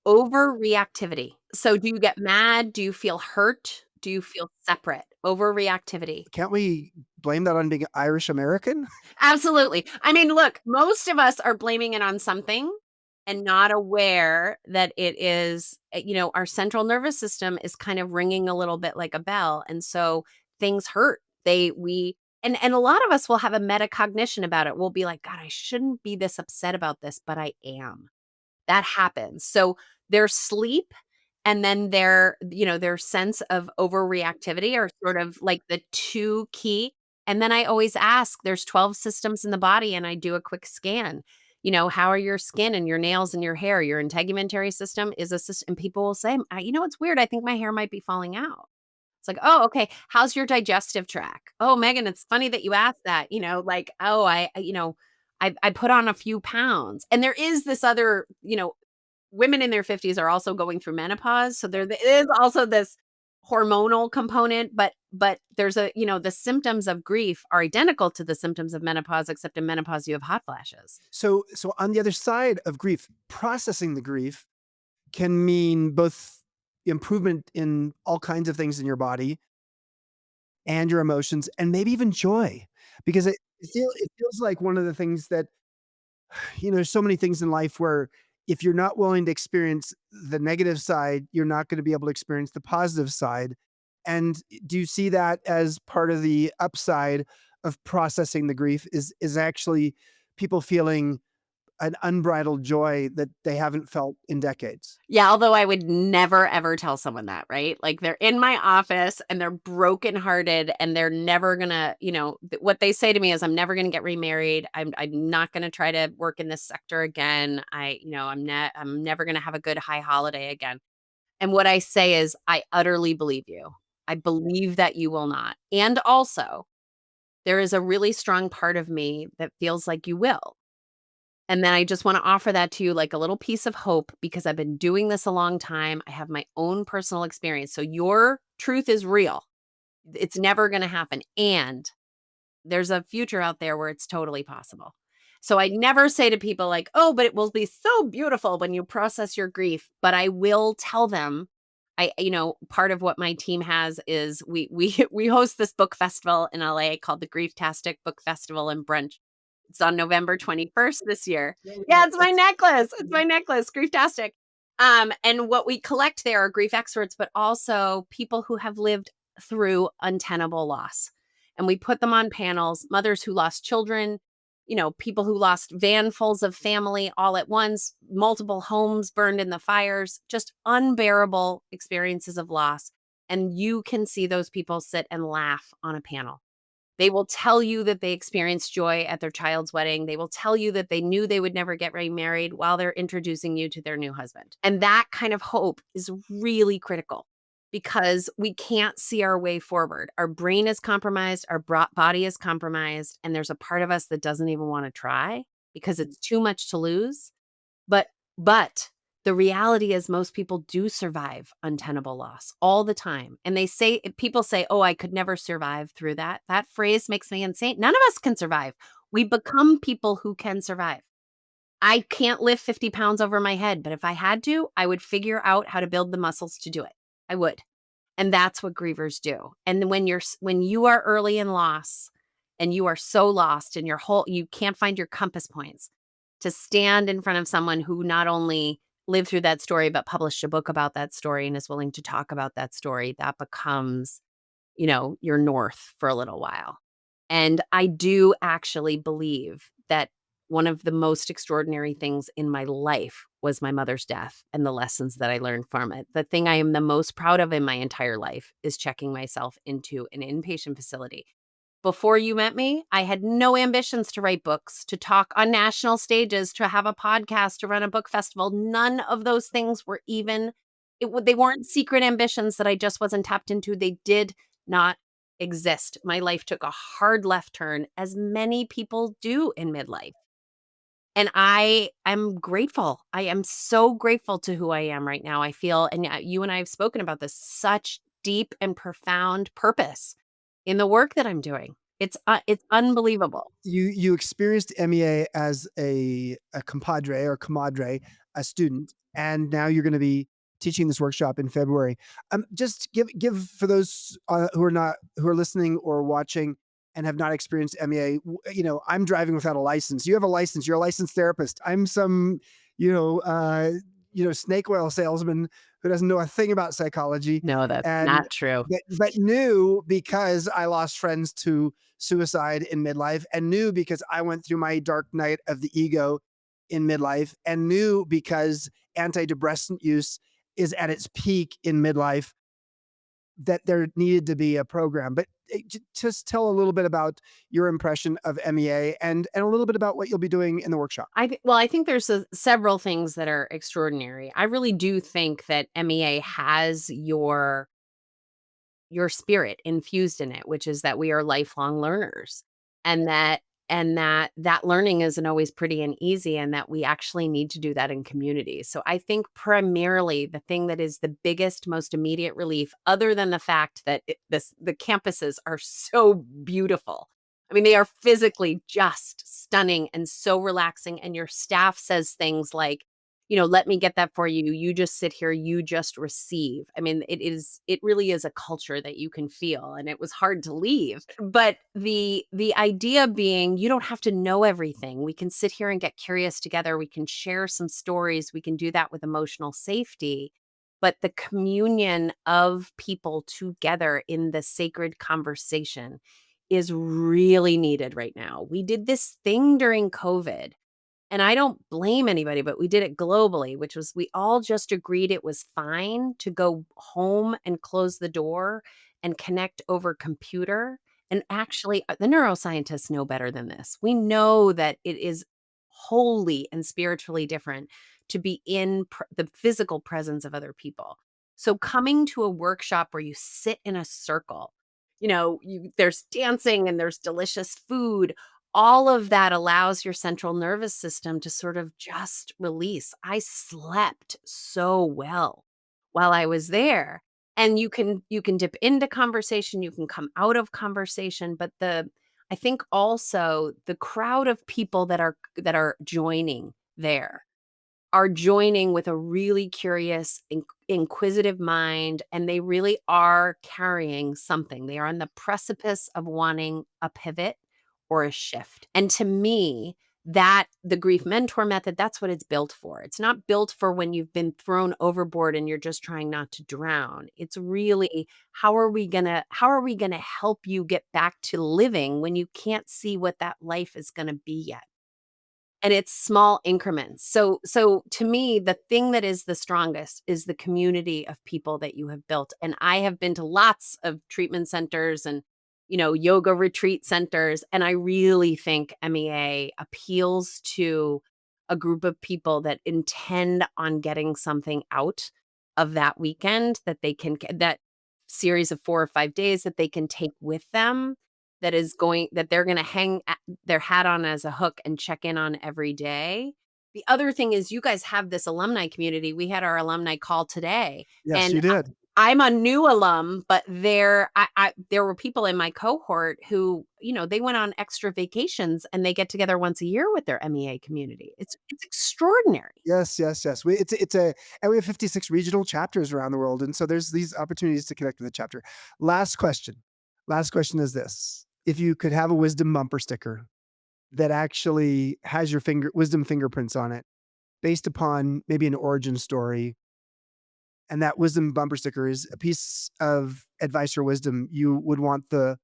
Overreactivity. So do you get mad? Do you feel hurt? Do you feel separate? Overreactivity. Can't we blame that on being Irish American? Absolutely. I mean, look, most of us are blaming it on something and not aware that it is, our central nervous system is kind of ringing a little bit like a bell. And so things hurt. And a lot of us will have a metacognition about it. We'll be like, God, I shouldn't be this upset about this, but I am. That happens. So their sleep and then their sense of overreactivity are sort of like the 2 key. And then I always ask, there's 12 systems in the body and I do a quick scan. How are your skin and your nails and your hair? Your integumentary system is a system. And people will say, it's weird. I think my hair might be falling out. It's like, oh, okay. How's your digestive tract? Oh, Megan, it's funny that you asked that. Like, oh, I put on a few pounds. And there is this other, women in their 50s are also going through menopause. So there is also this hormonal component, but there's the symptoms of grief are identical to the symptoms of menopause, except in menopause you have hot flashes. So on the other side of grief, processing the grief can mean both improvement in all kinds of things in your body and your emotions and maybe even joy. Because it feels like one of the things that there's so many things in life where if you're not willing to experience the negative side, you're not gonna be able to experience the positive side. And do you see that as part of the upside of processing the grief is actually people feeling an unbridled joy that they haven't felt in decades? Yeah, although I would never ever tell someone that, right? Like they're in my office and they're brokenhearted and they're never gonna, what they say to me is, I'm never gonna get remarried. I'm not gonna try to work in this sector again. I'm never gonna have a good high holiday again. And what I say is, I utterly believe you. I believe that you will not. And also, there is a really strong part of me that feels like you will. And then I just wanna offer that to you like a little piece of hope because I've been doing this a long time. I have my own personal experience. So your truth is real. It's never gonna happen, and there's a future out there where it's totally possible. So I never say to people like, "Oh, but it will be so beautiful when you process your grief," but I will tell them part of what my team has is we we host this book festival in LA called the Grieftastic Book Festival and Brunch. It's on November 21st this year. Yeah, it's my necklace. It's my necklace, Grieftastic. And what we collect there are grief experts, but also people who have lived through untenable loss. And we put them on panels, mothers who lost children, people who lost vanfuls of family all at once, multiple homes burned in the fires, just unbearable experiences of loss. And you can see those people sit and laugh on a panel. They will tell you that they experienced joy at their child's wedding. They will tell you that they knew they would never get remarried while they're introducing you to their new husband. And that kind of hope is really critical because we can't see our way forward. Our brain is compromised, our body is compromised, and there's a part of us that doesn't even want to try because it's too much to lose. But the reality is most people do survive untenable loss all the time. And people say, "Oh, I could never survive through that." That phrase makes me insane. None of us can survive. We become people who can survive. I can't lift 50 pounds over my head, but if I had to, I would figure out how to build the muscles to do it. I would. And that's what grievers do. And when you are early in loss and you are so lost and you can't find your compass points to stand in front of someone who not only lived through that story but published a book about that story and is willing to talk about that story, that becomes, your north for a little while. And I do actually believe that one of the most extraordinary things in my life was my mother's death and the lessons that I learned from it. The thing I am the most proud of in my entire life is checking myself into an inpatient facility. Before you met me, I had no ambitions to write books, to talk on national stages, to have a podcast, to run a book festival. None of those things were they weren't secret ambitions that I just wasn't tapped into. They did not exist. My life took a hard left turn, as many people do in midlife. And I'm grateful. I am so grateful to who I am right now. I feel and, you and I have spoken about this, such deep and profound purpose in the work that I'm doing. It's unbelievable. You experienced MEA as a compadre or comadre, a student, and now you're gonna be teaching this workshop in February. Just give for those, who are listening or watching and have not experienced MEA, I'm driving without a license. You have a license, you're a licensed therapist. I'm some, you know, uh, snake oil salesman who doesn't know a thing about psychology No, that's and not true. but knew because I lost friends to suicide in midlife, and knew because I went through my dark night of the ego in midlife, and knew because antidepressant use is at its peak in midlife, that there needed to be a program. But just tell a little bit about your impression of MEA and a little bit about what you'll be doing in the workshop. I think there's several things that are extraordinary. I really do think that MEA has your spirit infused in it, which is that we are lifelong learners and that learning isn't always pretty and easy and that we actually need to do that in communities. So I think primarily the thing that is the biggest, most immediate relief, other than the fact that the campuses are so beautiful. I mean, they are physically just stunning and so relaxing. And your staff says things like, let me get that for you. You just sit here, you just receive. I mean, it really is a culture that you can feel and it was hard to leave. But the idea being you don't have to know everything. We can sit here and get curious together. We can share some stories. We can do that with emotional safety. But the communion of people together in the sacred conversation is really needed right now. We did this thing during COVID and I don't blame anybody, but we did it globally, which was we all just agreed it was fine to go home and close the door and connect over computer. And actually, the neuroscientists know better than this. We know that it is wholly and spiritually different to be in the physical presence of other people. So coming to a workshop where you sit in a circle, there's dancing and there's delicious food, all of that allows your central nervous system to sort of just release. I slept so well while I was there. And you can dip into conversation, you can come out of conversation, but I think also the crowd of people that are joining there are joining with a really curious, inquisitive mind, and they really are carrying something. They are on the precipice of wanting a pivot or a shift. And to me, that the grief mentor method, that's what it's built for. It's not built for when you've been thrown overboard and you're just trying not to drown. It's really how are we going to help you get back to living when you can't see what that life is going to be yet? And it's small increments. So to me, the thing that is the strongest is the community of people that you have built. And I have been to lots of treatment centers and yoga retreat centers, and I really think MEA appeals to a group of people that intend on getting something out of that weekend that series of 4 or 5 days that they can take with them, that they're gonna hang their hat on as a hook and check in on every day. The other thing is you guys have this alumni community. We had our alumni call today, Yes, and you did. I'm a new alum, but there were people in my cohort who, they went on extra vacations and they get together once a year with their MEA community. It's extraordinary. Yes, yes, yes. And we have 56 regional chapters around the world, and so there's these opportunities to connect with the chapter. Last question. Last question is this: if you could have a wisdom bumper sticker that actually has your wisdom fingerprints on it, based upon maybe an origin story, and that wisdom bumper sticker is a piece of advice or wisdom you would want the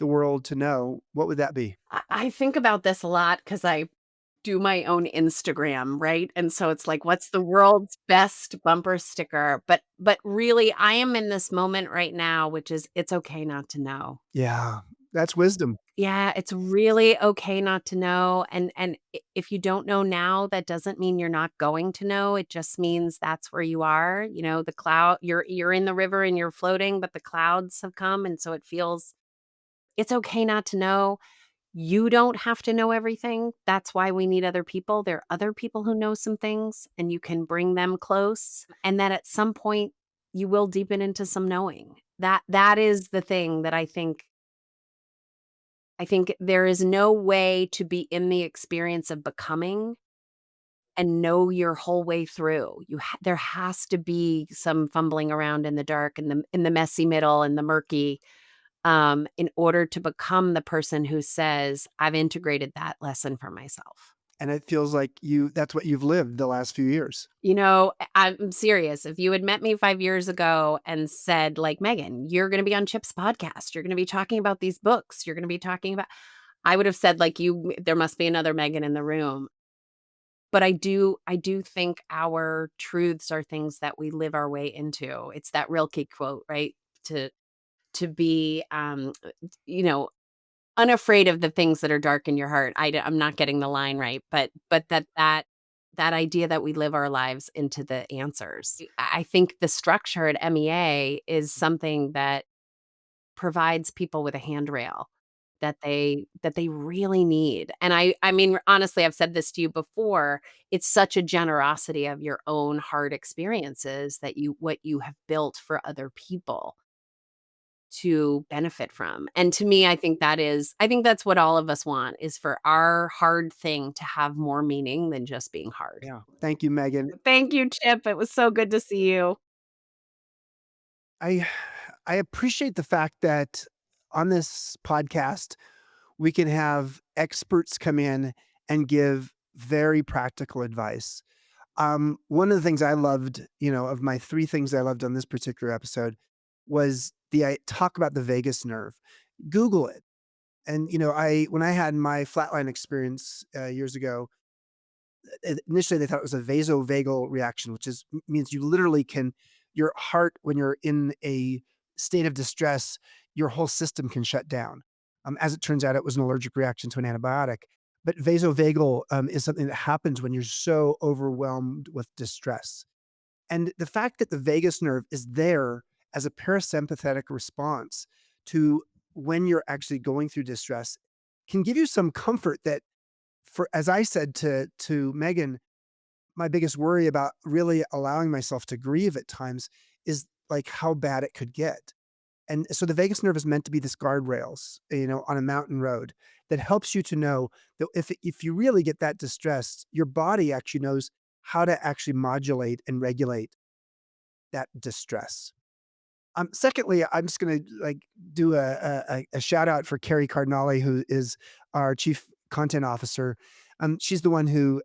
world to know, what would that be? I think about this a lot because I do my own Instagram, right? And so it's like, what's the world's best bumper sticker? But really, I am in this moment right now, which is it's okay not to know. Yeah, that's wisdom. Yeah, it's really okay not to know. And if you don't know now, that doesn't mean you're not going to know. It just means that's where you are. The cloud, you're in the river and you're floating, but the clouds have come, and so it feels it's okay not to know. You don't have to know everything. That's why we need other people. There are other people who know some things, and you can bring them close, and then at some point, you will deepen into some knowing. That is the thing that I think there is no way to be in the experience of becoming and know your whole way through. There has to be some fumbling around in the dark and the messy middle and the murky, in order to become the person who says, "I've integrated that lesson for myself." And it feels like that's what you've lived the last few years. I'm serious. If you had met me 5 years ago and said, like, "Megan, you're gonna be on Chip's podcast. You're gonna be talking about these books. You're gonna be talking about" I would have said, like, there must be another Megan in the room. But I do think our truths are things that we live our way into. It's that Rilke quote, right? To be, you know, unafraid of the things that are dark in your heart. I'm not getting the line right, but that idea that we live our lives into the answers. I think the structure at MEA is something that provides people with a handrail that they really need, and I mean, honestly, I've said this to you before, it's such a generosity of your own hard experiences that what you have built for other people to benefit from, and to me, I think that's what all of us want, is for our hard thing to have more meaning than just being hard. Yeah. Thank you, Megan. Thank you, Chip, it was so good to see you. I I appreciate the fact that on this podcast, we can have experts come in and give very practical advice. One of the things I loved, of my 3 things I loved on this particular episode was the I talk about the vagus nerve. Google it. And, I when I had my flatline experience, years ago, initially they thought it was a vasovagal reaction, which means you literally can your heart when you're in a state of distress, your whole system can shut down. As it turns out, it was an allergic reaction to an antibiotic. But vasovagal is something that happens when you're so overwhelmed with distress. And the fact that the vagus nerve is there as a parasympathetic response to when you're actually going through distress can give you some comfort that for as I said to Megan, my biggest worry about really allowing myself to grieve at times is like how bad it could get. And so the vagus nerve is meant to be this guardrails, on a mountain road that helps you to know that if you really get that distressed, your body actually knows how to actually modulate and regulate that distress. Secondly, I'm just gonna like do a shout out for Carrie Cardinale, who is our chief content officer. She's the one who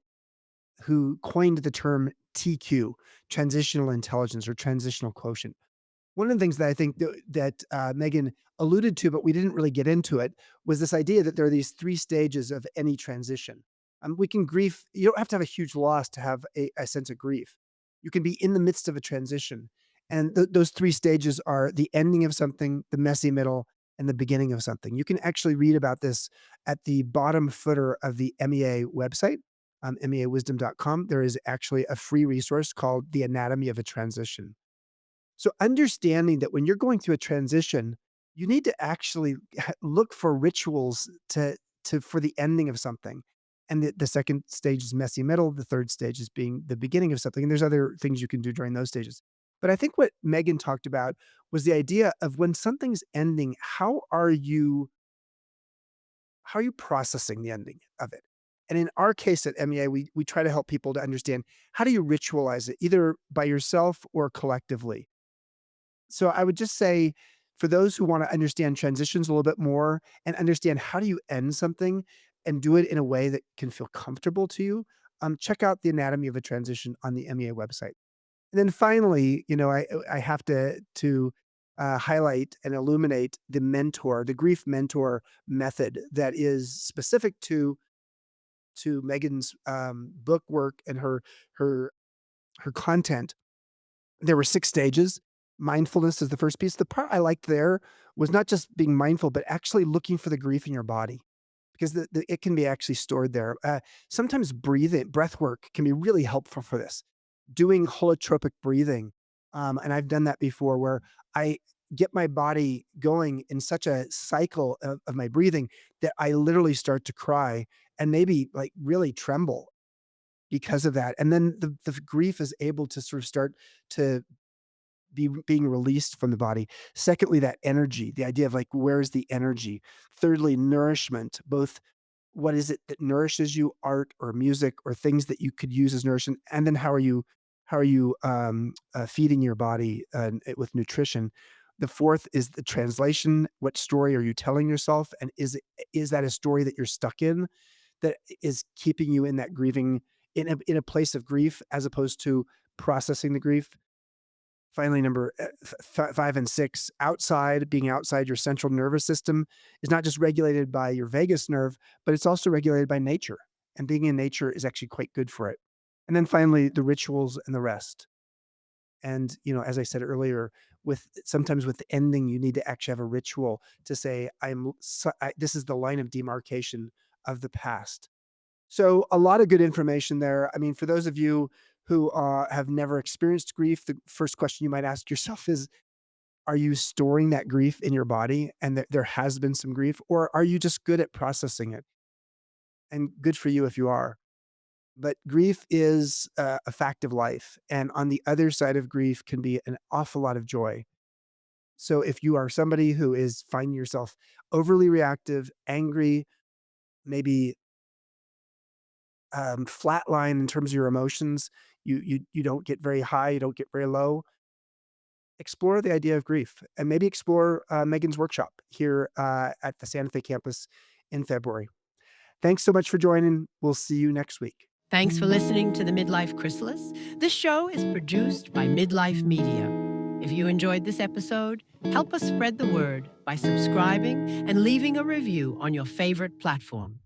coined the term TQ, transitional intelligence or transitional quotient. One of the things that I think that Megan alluded to, but we didn't really get into it, was this idea that there are these 3 stages of any transition. We can grief you don't have to have a huge loss to have a sense of grief. You can be in the midst of a transition, and those 3 stages are the ending of something, the messy middle, and the beginning of something. You can actually read about this at the bottom footer of the MEA website, meawisdom.com. There is actually a free resource called The Anatomy of a Transition. So understanding that when you're going through a transition, you need to actually look for rituals to for the ending of something. And the second stage is messy middle. The third stage is being the beginning of something. And there's other things you can do during those stages. But I think what Megan talked about was the idea of when something's ending, how are you processing the ending of it? And in our case at MEA, we try to help people to understand how do you ritualize it, either by yourself or collectively. So I would just say for those who wanna understand transitions a little bit more and understand how do you end something and do it in a way that can feel comfortable to you, check out The Anatomy of a Transition on the MEA website. And then finally, I have to highlight and illuminate the grief mentor method that is specific to Megan's, book work and her her content. There were 6 stages. Mindfulness is the first piece. The part I liked there was not just being mindful, but actually looking for the grief in your body because it can be actually stored there. Sometimes breath work can be really helpful for this. Doing holotropic breathing, and I've done that before where I get my body going in such a cycle of my breathing that I literally start to cry and maybe like really tremble because of that. And then the grief is able to sort of start to being released from the body. Secondly, that energy, the idea of like, where's the energy? Thirdly, nourishment, both what is it that nourishes you, art or music or things that you could use as nourishment? And then how are you feeding your body with nutrition? The fourth is the translation. What story are you telling yourself? And is that a story that you're stuck in that is keeping you in that grieving in a place of grief as opposed to processing the grief? Finally, number 5 and 6, being outside your central nervous system is not just regulated by your vagus nerve, but it's also regulated by nature, and being in nature is actually quite good for it. And then finally, the rituals and the rest. And, as I said earlier, sometimes with the ending, you need to actually have a ritual to say, this is the line of demarcation of the past. So a lot of good information there. I mean, for those of you who have never experienced grief, the first question you might ask yourself is, are you storing that grief in your body and that there has been some grief, or are you just good at processing it? And good for you if you are. But grief is a fact of life. And on the other side of grief can be an awful lot of joy. So if you are somebody who is finding yourself overly reactive, angry, maybe flatline in terms of your emotions. You don't get very high, you don't get very low. Explore the idea of grief and maybe explore Megan's workshop here at the Santa Fe campus in February. Thanks so much for joining. We'll see you next week. Thanks for listening to the Midlife Chrysalis. This show is produced by Midlife Media. If you enjoyed this episode, help us spread the word by subscribing and leaving a review on your favorite platform.